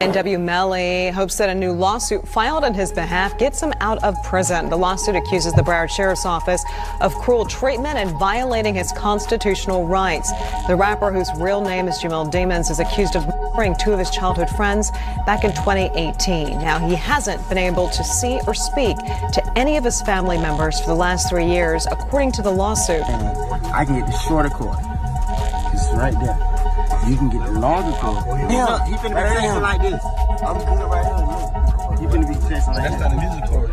YNW Melly hopes that a new lawsuit filed on his behalf gets him out of prison. The lawsuit accuses the Broward Sheriff's Office of cruel treatment and violating his constitutional rights. The rapper, whose real name is Jamel Demons, is accused of murdering two of his childhood friends back in 2018. Now, he hasn't been able to see or speak to any of his family members for the last 3 years, according to the lawsuit. I can get the shorter cord. It's right there. You can get the longer cord. Yeah, he finna be chasing like this. I'm doing it right here. He finna be chasing like this. That's not a music cord.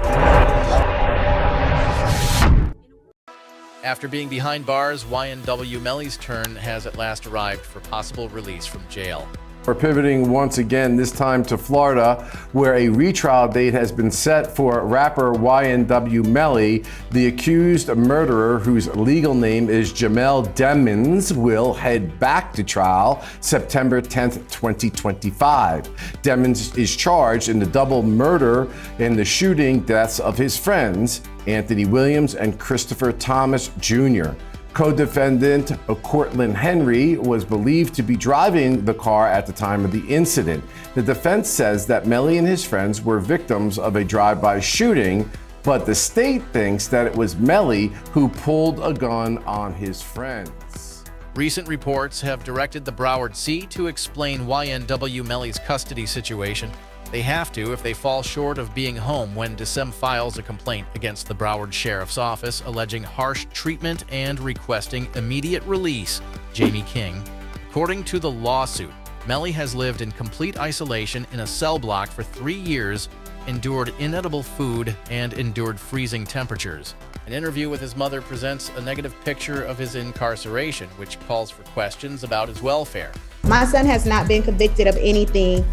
After being behind bars, YNW Melly's turn has at last arrived for possible release from jail. We're pivoting once again, this time to Florida, where a retrial date has been set for rapper YNW Melly. The accused murderer, whose legal name is Jamel Demons, will head back to trial September 10th, 2025. Demons is charged in the double murder and the shooting deaths of his friends, Anthony Williams and Christopher Thomas Jr. Co-defendant Cortland Henry was believed to be driving the car at the time of the incident. The defense says that Melly and his friends were victims of a drive-by shooting, but the state thinks that it was Melly who pulled a gun on his friends. Recent reports have directed the Broward C to explain YNW Melly's custody situation. They have to if they fall short of being home when Decemb files a complaint against the Broward Sheriff's Office alleging harsh treatment and requesting immediate release. Jamie King. According to the lawsuit, Melly has lived in complete isolation in a cell block for 3 years, endured inedible food, and endured freezing temperatures. An interview with his mother presents a negative picture of his incarceration, which calls for questions about his welfare. My son has not been convicted of anything,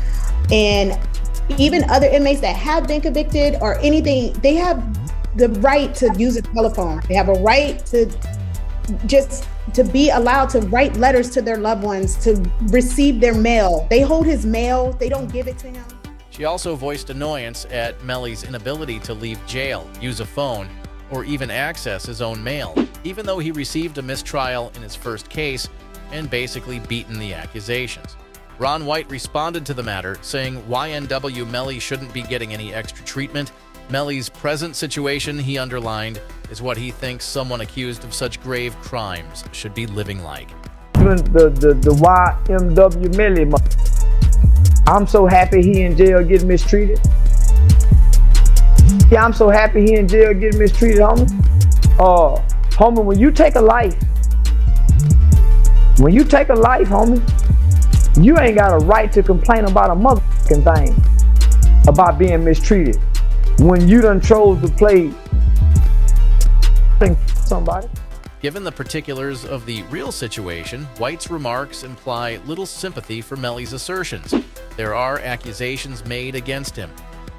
and even other inmates that have been convicted or anything, they have the right to use a telephone. They have a right to just to be allowed to write letters to their loved ones, to receive their mail. They hold his mail, they don't give it to him. She also voiced annoyance at Melly's inability to leave jail, use a phone, or even access his own mail, even though he received a mistrial in his first case and basically beaten the accusations. Ron White responded to the matter, saying YNW Melly shouldn't be getting any extra treatment. Melly's present situation, he underlined, is what he thinks someone accused of such grave crimes should be living like. The YNW Melly, I'm so happy he in jail getting mistreated. Yeah, I'm so happy he in jail getting mistreated, homie. Homie, when you take a life, homie, you ain't got a right to complain about a motherfucking thing about being mistreated when you done chose to play somebody. Given the particulars of the real situation, White's remarks imply little sympathy for Melly's assertions. There are accusations made against him.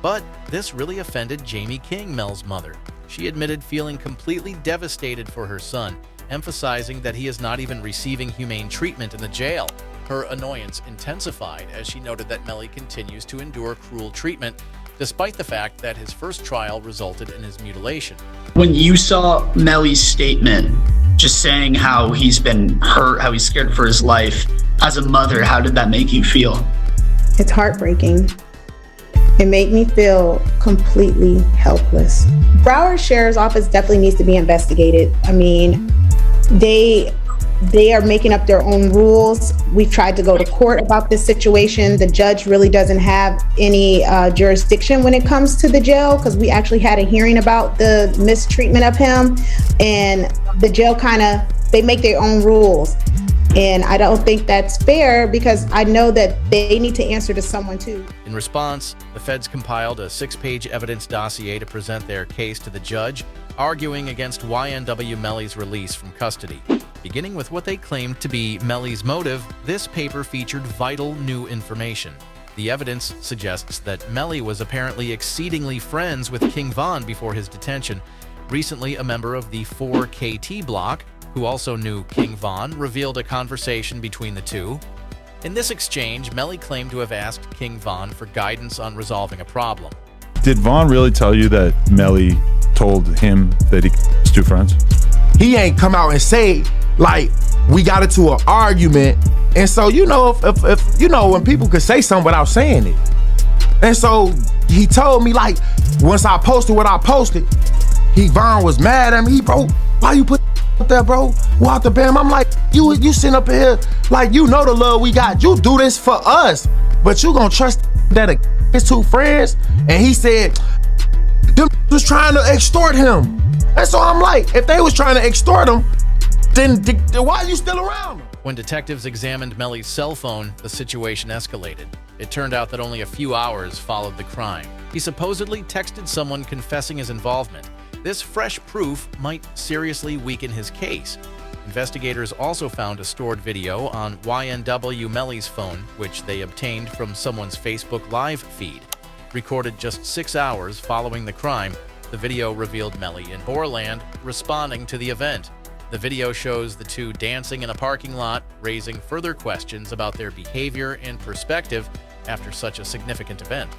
But this really offended Jamie King, Mel's mother. She admitted feeling completely devastated for her son, emphasizing that he is not even receiving humane treatment in the jail. Her annoyance intensified as she noted that Melly continues to endure cruel treatment, despite the fact that his first trial resulted in his mutilation. When you saw Melly's statement, just saying how he's been hurt, how he's scared for his life, as a mother, how did that make you feel? It's heartbreaking. It made me feel completely helpless. Broward Sheriff's Office definitely needs to be investigated. I mean, they are making up their own rules. We've tried to go to court about this situation. The judge really doesn't have any jurisdiction when it comes to the jail, because we actually had a hearing about the mistreatment of him, and the jail they make their own rules. And I don't think that's fair, because I know that they need to answer to someone too. In response, the feds compiled a 6-page evidence dossier to present their case to the judge, arguing against YNW Melly's release from custody. Beginning with what they claimed to be Melly's motive, this paper featured vital new information. The evidence suggests that Melly was apparently exceedingly friends with King Von before his detention. Recently, a member of the 4KT block, who also knew King Von, revealed a conversation between the two. In this exchange, Melly claimed to have asked King Von for guidance on resolving a problem. Did Von really tell you that Melly told him that he was two friends? He ain't come out and say, like, we got into an argument And so, you know, if you know, when people could say something without saying it. And so he told me, like, once I posted what I posted, Von was mad at me. Bro, why you put up there, bro? Walk the bam. I'm like, you sitting up here, like, you know the love we got. You do this for us, but you gonna trust that his two friends? And he said, them was trying to extort him. And so I'm like, if they was trying to extort him, then why are you still around him? When detectives examined Mellie's cell phone, the situation escalated. It turned out that only a few hours followed the crime. He supposedly texted someone confessing his involvement. This fresh proof might seriously weaken his case. Investigators also found a stored video on YNW Melly's phone, which they obtained from someone's Facebook Live feed. Recorded just 6 hours following the crime, the video revealed Mellie in Bortland responding to the event. The video shows the two dancing in a parking lot, raising further questions about their behavior and perspective after such a significant event.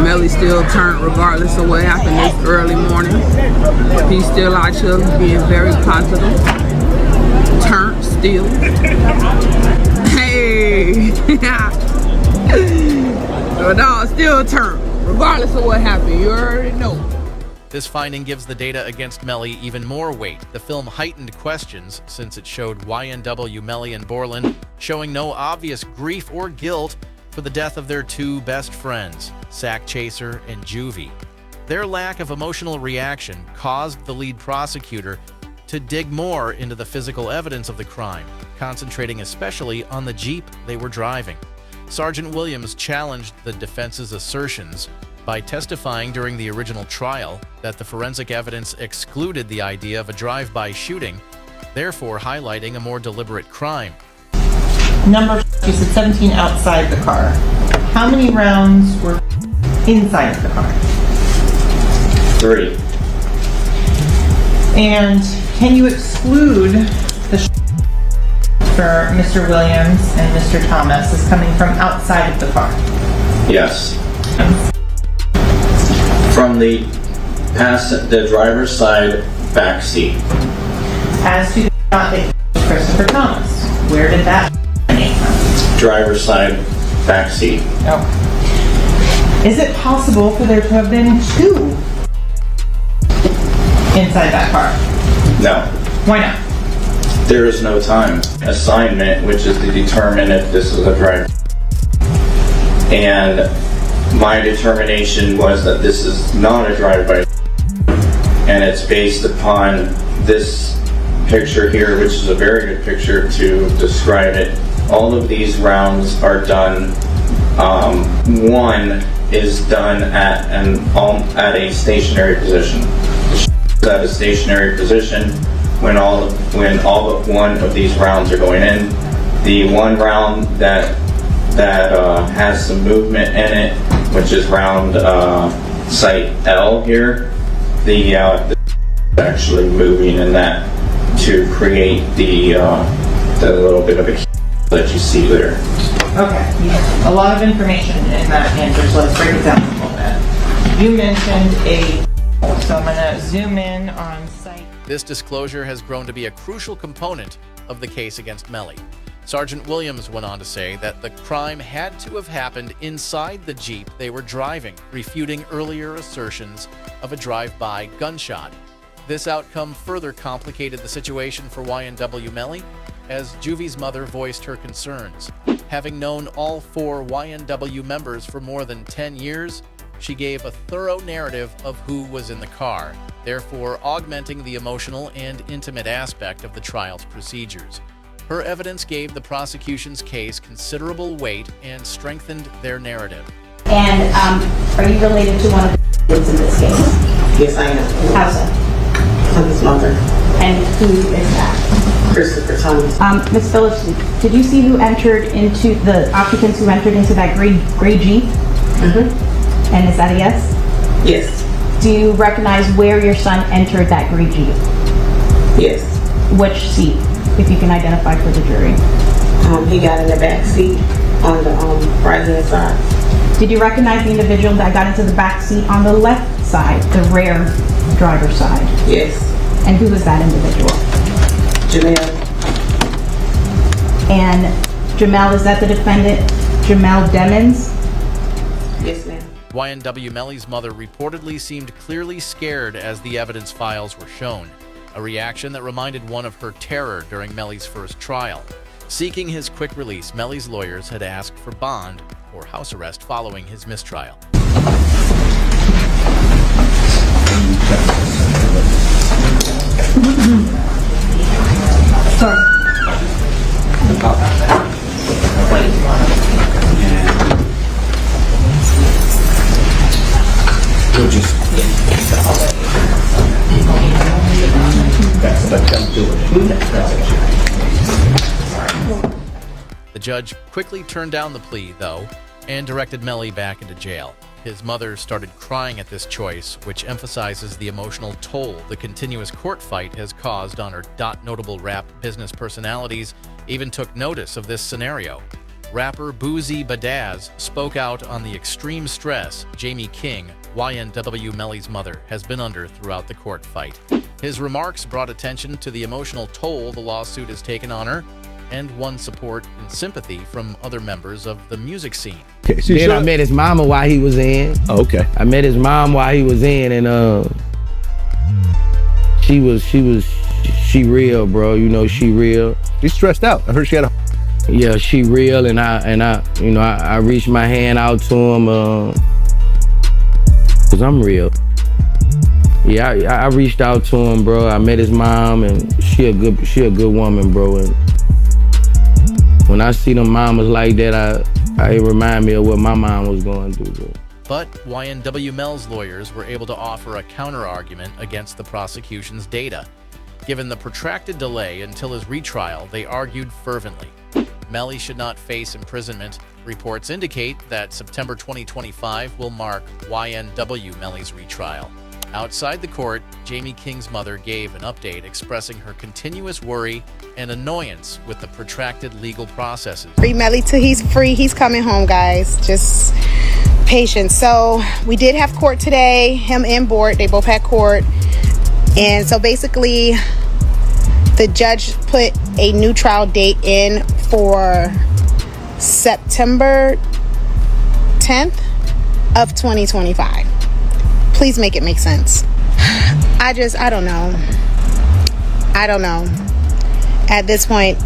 Mellie still turned regardless of what happened this early morning. He's still out here being very positive. Turned still. Hey! No, still turned, regardless of what happened. You already know. This finding gives the data against Mellie even more weight. The film heightened questions since it showed YNW Melly and Bortland showing no obvious grief or guilt for the death of their two best friends, Sack Chaser and Juvie. Their lack of emotional reaction caused the lead prosecutor to dig more into the physical evidence of the crime, concentrating especially on the Jeep they were driving. Sergeant Williams challenged the defense's assertions by testifying during the original trial that the forensic evidence excluded the idea of a drive-by shooting, therefore highlighting a more deliberate crime. Number, you said 17 outside the car. How many rounds were inside of the car? 3. And can you exclude the for Mr. Williams and Mr. Thomas is coming from outside of the car? Yes. From the driver's side back seat. As to the shot that was Christopher Thomas, where did that emanate from? Driver's side back seat. Oh. Is it possible for there to have been 2 inside that car? No. Why not? There is no time assignment, which is to determine if this is a drive. And my determination was that this is not a drive-by, and it's based upon this picture here, which is a very good picture to describe it. All of these rounds are done. One is done at a stationary position. At a stationary position. When all but one of these rounds are going in. The one round that has some movement in it, which is round site L here, the actually moving in that to create the little bit of a that you see there. Okay, a lot of information in that answer, so let's break it down a little bit. You mentioned so I'm gonna zoom in on site. This disclosure has grown to be a crucial component of the case against Mellie. Sergeant Williams went on to say that the crime had to have happened inside the Jeep they were driving, refuting earlier assertions of a drive-by gunshot. This outcome further complicated the situation for YNW Melly, as Juvie's mother voiced her concerns. Having known all 4 YNW members for more than 10 years, she gave a thorough narrative of who was in the car, therefore augmenting the emotional and intimate aspect of the trial's procedures. Her evidence gave the prosecution's case considerable weight and strengthened their narrative. And are you related to one of the kids in this case? Yes, I am. How's that? I'm his mother. And who is that? Christopher Thomas. Ms. Phillips, did you see who entered into the occupants who entered into that gray Jeep? Mm-hmm. And is that a yes? Yes. Do you recognize where your son entered that gray Jeep? Yes. Which seat, if you can identify for the jury? He got in the back seat on the right hand side. Did you recognize the individual that got into the back seat on the left side, the rear driver's side? Yes. And who was that individual? Jamel. And Jamel, is that the defendant, Jamel Demons? Yes, ma'am. YNW Melly's mother reportedly seemed clearly scared as the evidence files were shown, a reaction that reminded one of her terror during Melly's first trial. Seeking his quick release, Melly's lawyers had asked for bond or house arrest following his mistrial. Sorry. The judge quickly turned down the plea, though, and directed Mellie back into jail. His mother started crying at this choice, which emphasizes the emotional toll the continuous court fight has caused on her notable rap business personalities. Even took notice of this scenario. Rapper Boozy Badazz spoke out on the extreme stress Jamie King, YNW Melly's mother, has been under throughout the court fight. His remarks brought attention to the emotional toll the lawsuit has taken on her, and won support and sympathy from other members of the music scene. Okay, so then I met his mama while he was in. Oh, okay. I met his mom while he was in, and she real, bro. You know, she real. She's stressed out. I heard she had a. Yeah, she real, and I reached my hand out to him, cause I'm real. Yeah, I reached out to him, bro. I met his mom, and she a good woman, bro. And when I see them mamas like that, it remind me of what my mom was going through, bro. But YNW Mel's lawyers were able to offer a counter-argument against the prosecution's data. Given the protracted delay until his retrial, they argued fervently. Mellie should not face imprisonment. Reports indicate that September 2025 will mark YNW Melly's retrial. Outside the court, Jamie King's mother gave an update expressing her continuous worry and annoyance with the protracted legal processes. Free Mellie till he's free. He's coming home, guys. Just patience. So we did have court today. Him and Bort, they both had court. And so basically, the judge put a new trial date in for September 10th of 2025. Please make it make sense. I don't know. At this point,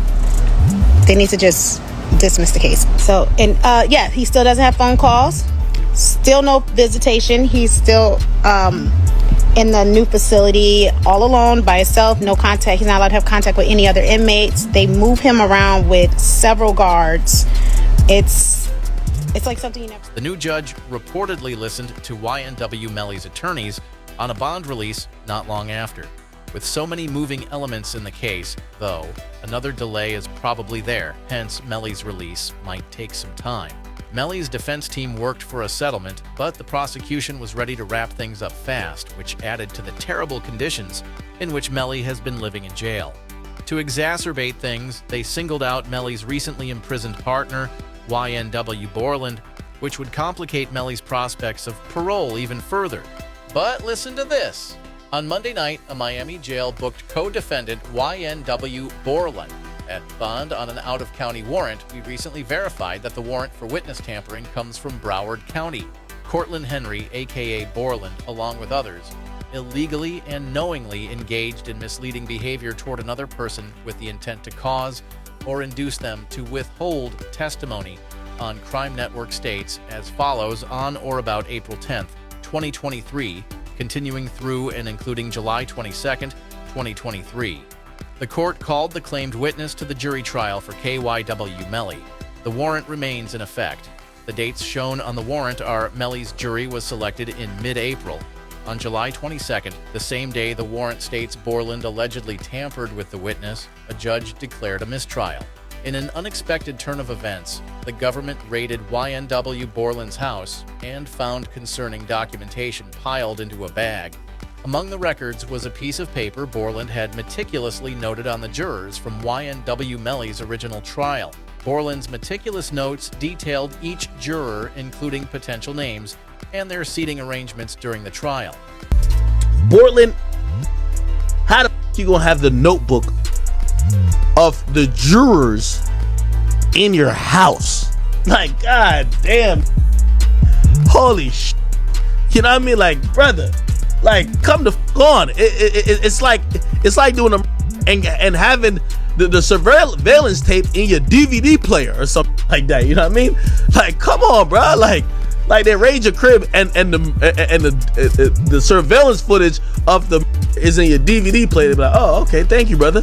they need to just dismiss the case. So, and yeah, he still doesn't have phone calls. Still no visitation. He's still in the new facility all alone by himself, no contact. He's not allowed to have contact with any other inmates. They move him around with several guards. It's like something you never... The new judge reportedly listened to YNW Melly's attorneys on a bond release not long after. With so many moving elements in the case, though, another delay is probably there, hence Melly's release might take some time. Melly's defense team worked for a settlement, but the prosecution was ready to wrap things up fast, which added to the terrible conditions in which Mellie has been living in jail. To exacerbate things, they singled out Melly's recently imprisoned partner, YNW Bortland, which would complicate Mellie's prospects of parole even further. But listen to this. On Monday night, a Miami jail booked co-defendant YNW Bortland. At bond on an out-of-county warrant, we recently verified that the warrant for witness tampering comes from Broward County. Cortland Henry, aka Bortland, along with others, illegally and knowingly engaged in misleading behavior toward another person with the intent to cause or induce them to withhold testimony on Crime Network states as follows on or about April 10th, 2023, continuing through and including July 22nd, 2023. The court called the claimed witness to the jury trial for KYW Melly. The warrant remains in effect. The dates shown on the warrant are Mellie's jury was selected in mid-April. On July 22nd, the same day the warrant states Bortland allegedly tampered with the witness, a judge declared a mistrial. In an unexpected turn of events, the government raided YNW Bortland's house and found concerning documentation piled into a bag. Among the records was a piece of paper Bortland had meticulously noted on the jurors from YNW Melly's original trial. Borland's meticulous notes detailed each juror, including potential names, and their seating arrangements during the trial. Bortland, how the f you gonna have the notebook of the jurors in your house? Like, god damn. Holy sh. You know what I mean? Like, brother, like, come the f on. It's like doing a and having the surveillance tape in your DVD player or something like that. You know what I mean? Like, come on, bro. Like they raid your crib and the surveillance footage of the is in your DVD player. They be like, oh, okay, thank you, brother.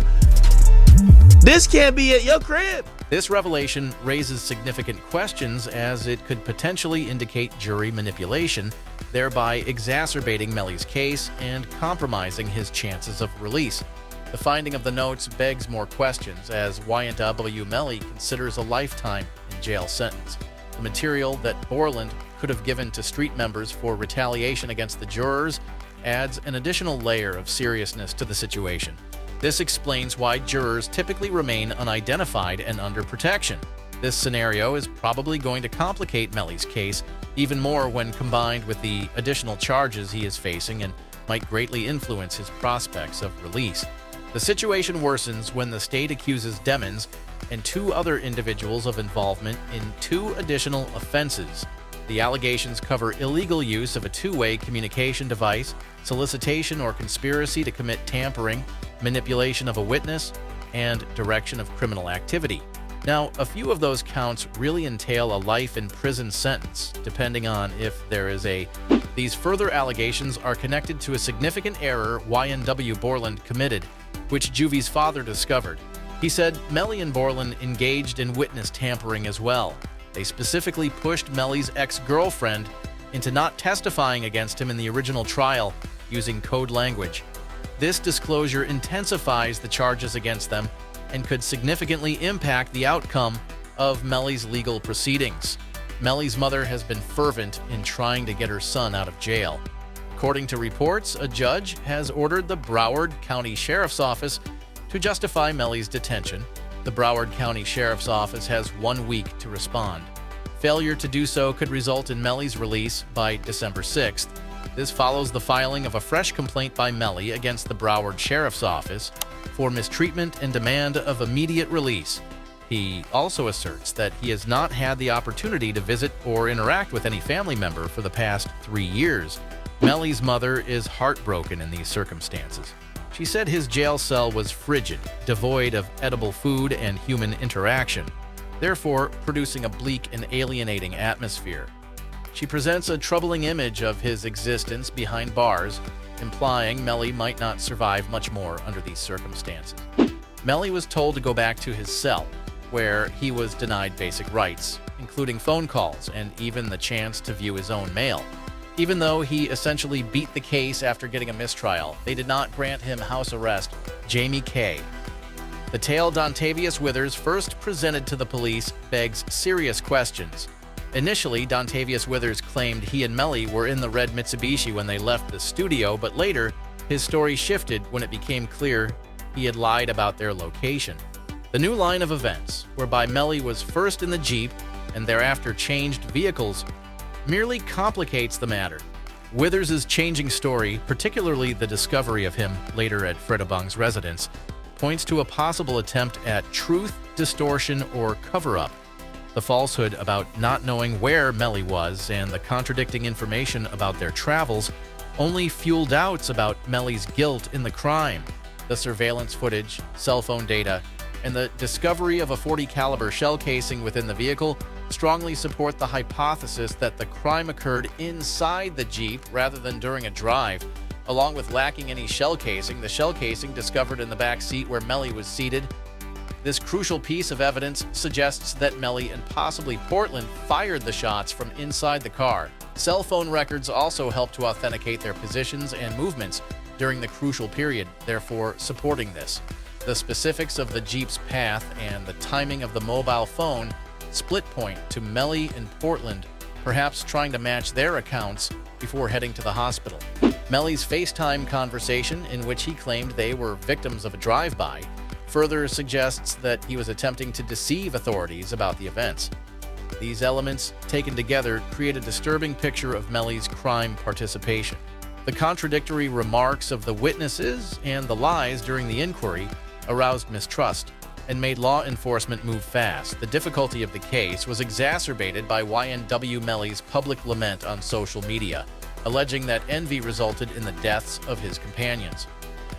This can't be at your crib. This revelation raises significant questions, as it could potentially indicate jury manipulation, thereby exacerbating Mellie's case and compromising his chances of release. The finding of the notes begs more questions, as YNW Melly considers a lifetime in jail sentence. The material that Borland could have given to street members for retaliation against the jurors adds an additional layer of seriousness to the situation. This explains why jurors typically remain unidentified and under protection. This scenario is probably going to complicate Mellie's case even more when combined with the additional charges he is facing, and might greatly influence his prospects of release. The situation worsens when the state accuses Decemb and 2 other individuals of involvement in 2 additional offenses. The allegations cover illegal use of a two-way communication device, solicitation or conspiracy to commit tampering, manipulation of a witness, and direction of criminal activity. Now, a few of those counts really entail a life in prison sentence, depending on if there is a. These further allegations are connected to a significant error YNW Borland committed, which Juvie's father discovered. He said Mellie and Borland engaged in witness tampering as well. They specifically pushed Mellie's ex-girlfriend into not testifying against him in the original trial using code language. This disclosure intensifies the charges against them and could significantly impact the outcome of Mellie's legal proceedings. Mellie's mother has been fervent in trying to get her son out of jail. According to reports, a judge has ordered the Broward County Sheriff's Office to justify Mellie's detention. The Broward County Sheriff's Office has 1 week to respond. Failure to do so could result in Mellie's release by December 6th. This follows the filing of a fresh complaint by Mellie against the Broward Sheriff's Office for mistreatment and demand of immediate release. He also asserts that he has not had the opportunity to visit or interact with any family member for the past 3 years. Mellie's mother is heartbroken in these circumstances. She said his jail cell was frigid, devoid of edible food and human interaction, therefore producing a bleak and alienating atmosphere. She presents a troubling image of his existence behind bars, implying Mellie might not survive much more under these circumstances. Mellie was told to go back to his cell, where he was denied basic rights, including phone calls and even the chance to view his own mail. Even though he essentially beat the case after getting a mistrial, they did not grant him house arrest. Jamie K. The tale Dontavius Withers first presented to the police begs serious questions. Initially, Dontavius Withers claimed he and Mellie were in the red Mitsubishi when they left the studio, but later, his story shifted when it became clear he had lied about their location. The new line of events, whereby Mellie was first in the Jeep and thereafter changed vehicles, merely complicates the matter. Withers' changing story, particularly the discovery of him later at Fredabung's residence, points to a possible attempt at truth, distortion, or cover-up. The falsehood about not knowing where Mellie was and the contradicting information about their travels only fuel doubts about Mellie's guilt in the crime. The surveillance footage, cell phone data, and the discovery of a .40 caliber shell casing within the vehicle strongly support the hypothesis that the crime occurred inside the Jeep rather than during a drive. Along with lacking any shell casing, the shell casing discovered in the back seat where Mellie was seated. This crucial piece of evidence suggests that Mellie and possibly Bortland fired the shots from inside the car. Cell phone records also help to authenticate their positions and movements during the crucial period, therefore supporting this. The specifics of the Jeep's path and the timing of the mobile phone split point to Mellie and Bortland, perhaps trying to match their accounts before heading to the hospital. Mellie's FaceTime conversation, in which he claimed they were victims of a drive-by, further suggests that he was attempting to deceive authorities about the events. These elements, taken together, create a disturbing picture of Mellie's crime participation. The contradictory remarks of the witnesses and the lies during the inquiry aroused mistrust and made law enforcement move fast. The difficulty of the case was exacerbated by YNW Melly's public lament on social media, alleging that envy resulted in the deaths of his companions.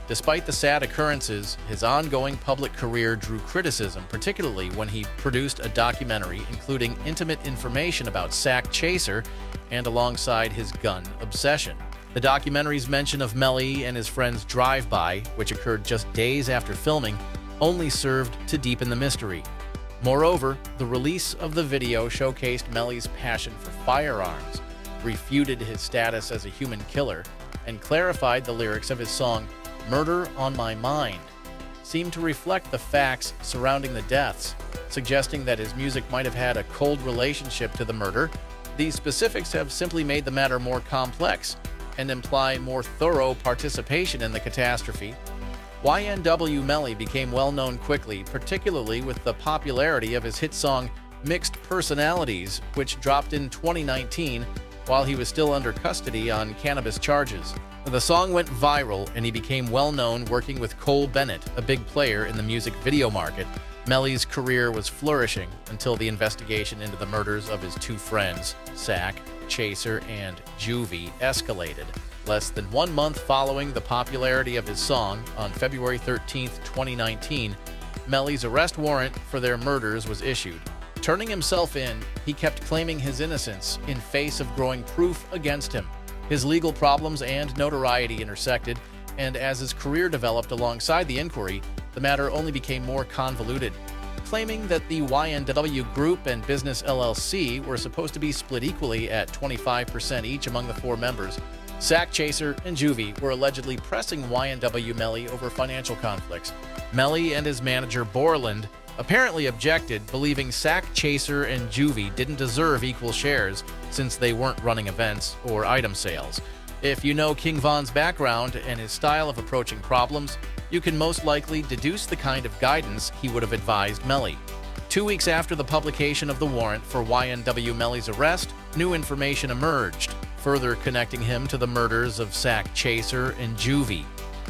Despite the sad occurrences, his ongoing public career drew criticism, particularly when he produced a documentary including intimate information about Sack Chaser and alongside his gun obsession. The documentary's mention of Mellie and his friend's drive-by, which occurred just days after filming, only served to deepen the mystery. Moreover, the release of the video showcased Mellie's passion for firearms, refuted his status as a human killer, and clarified the lyrics of his song "Murder on My Mind," seemed to reflect the facts surrounding the deaths, suggesting that his music might have had a cold relationship to the murder. These specifics have simply made the matter more complex and imply more thorough participation in the catastrophe. YNW Melly became well known quickly, particularly with the popularity of his hit song "Mixed Personalities," which dropped in 2019 while he was still under custody on cannabis charges. The song went viral and he became well known working with Cole Bennett, a big player in the music video market. Mellie's career was flourishing until the investigation into the murders of his two friends, Sack Chaser and Juvie, escalated. Less than 1 month following the popularity of his song, on February 13, 2019, Mellie's arrest warrant for their murders was issued. Turning himself in, he kept claiming his innocence in face of growing proof against him. His legal problems and notoriety intersected, and as his career developed alongside the inquiry, the matter only became more convoluted. Claiming that the YNW Group and Business LLC were supposed to be split equally at 25% each among the four members, Sack Chaser and Juvie were allegedly pressing YNW Melly over financial conflicts. Melly and his manager Bortland apparently objected, believing Sack Chaser and Juvie didn't deserve equal shares since they weren't running events or item sales. If you know King Von's background and his style of approaching problems, you can most likely deduce the kind of guidance he would have advised Melly. 2 weeks after the publication of the warrant for YNW Melly's arrest, new information emerged, further connecting him to the murders of Sack Chaser and Juvie.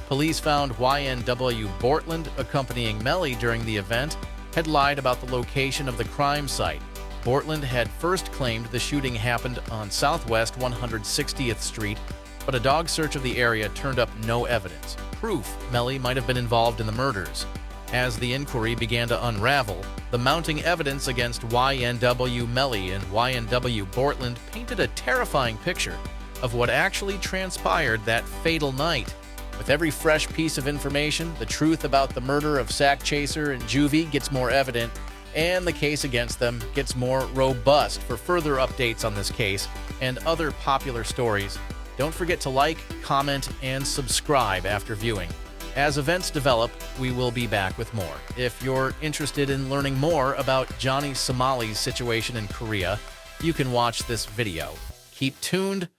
Police found YNW Bortland accompanying Melly during the event had lied about the location of the crime site. Bortland had first claimed the shooting happened on Southwest 160th Street, but a dog search of the area turned up no evidence, proof Melly might have been involved in the murders. As the inquiry began to unravel, the mounting evidence against YNW Melly and YNW Bortland painted a terrifying picture of what actually transpired that fatal night. With every fresh piece of information, the truth about the murder of Sack Chaser and Juvie gets more evident, and the case against them gets more robust. For further updates on this case and other popular stories, don't forget to like, comment, and subscribe after viewing. As events develop, we will be back with more. If you're interested in learning more about Johnny Somali's situation in Korea, you can watch this video. Keep tuned